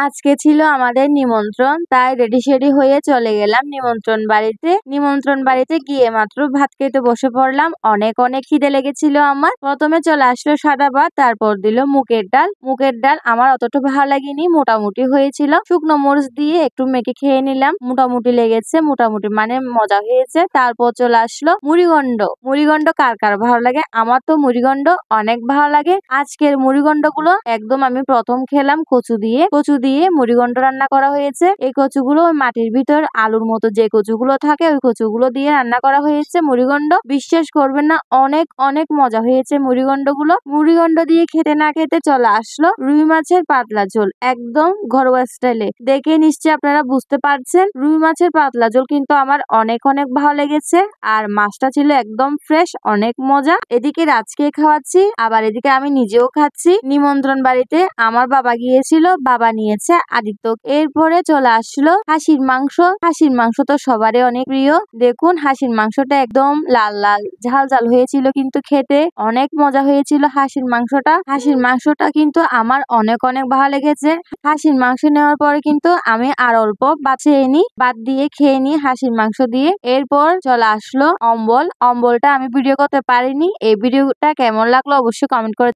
আজকে ছিল আমাদের নিমন্ত্রণ, তাই রেডি সেডি হয়ে চলে গেলাম নিমন্ত্রণ বাড়িতে। নিমন্ত্রণ বাড়িতে গিয়ে মাত্র ভাত খেতে বসে পড়লাম। অনেক অনেক খিদে লেগেছিল আমার। প্রথমে চলে আসলো সাদা ভাত, তারপর দিল মুগের ডাল। মুগের ডাল আমার অতটা ভালো লাগেনি, মোটামুটি হয়েছিল। শুকনো মরিচ দিয়ে একটু মেখে খেয়ে নিলাম, মোটামুটি লেগেছে, মোটামুটি মানে মজা হয়েছে। তারপর চলে আসলো মুড়িঘণ্ড। মুড়িঘণ্ড কার কার ভালো লাগে? আমার তো মুড়িঘণ্ড অনেক ভালো লাগে। আজকের মুড়িঘণ্ড গুলো একদম আমি প্রথম খেলাম কচু দিয়ে মুড়িঘণ্ট রান্না করা হয়েছে। এই কচুগুলো মাটির ভিতর আলুর মতো যে কচুগুলো থাকে ওই কচুগুলো দিয়ে রান্না করা হয়েছে মুড়িঘণ্ট। বিশ্বাস করবেন না, অনেক অনেক মজা হয়েছে মুড়িঘণ্ট গুলো। মুড়িঘণ্ট দিয়ে খেতে না খেতে চলে আসলো রুই মাছের পাতলা ঝোল, একদম ঘরোয়া স্টাইলে। দেখে নিশ্চয়ই আপনারা বুঝতে পারছেন রুই মাছের পাতলা ঝোল কিন্তু আমার অনেক অনেক ভালো লেগেছে। আর মাছটা ছিল একদম ফ্রেশ, অনেক মজা। এদিকে রাজকে খাওয়াচ্ছি, আবার এদিকে আমি নিজেও খাচ্ছি। নিমন্ত্রণ বাড়িতে আমার বাবা গিয়েছিল, বাবা নিয়েছে আদিত্য। এরপরে চলে আসলো হাঁসির মাংস। হাঁসির মাংস তো সবারই অনেক প্রিয়। দেখুন হাঁসির মাংসটা একদম লাল লাল ঝাল ঝাল হয়েছিল, কিন্তু খেতে অনেক মজা হয়েছিল হাঁসির মাংসটা। হাঁসির মাংসটা কিন্তু আমার অনেক অনেক ভালো লেগেছে। হাঁসির মাংস নেওয়ার পরে কিন্তু আমি আর অল্প বাঁচিয়ে নি, বাদ দিয়ে খেয়ে নি হাঁসির মাংস দিয়ে। এরপর চলে আসলো অম্বল। অম্বলটা আমি ভিডিও করতে পারিনি। এই ভিডিওটা কেমন লাগলো অবশ্যই কমেন্ট করে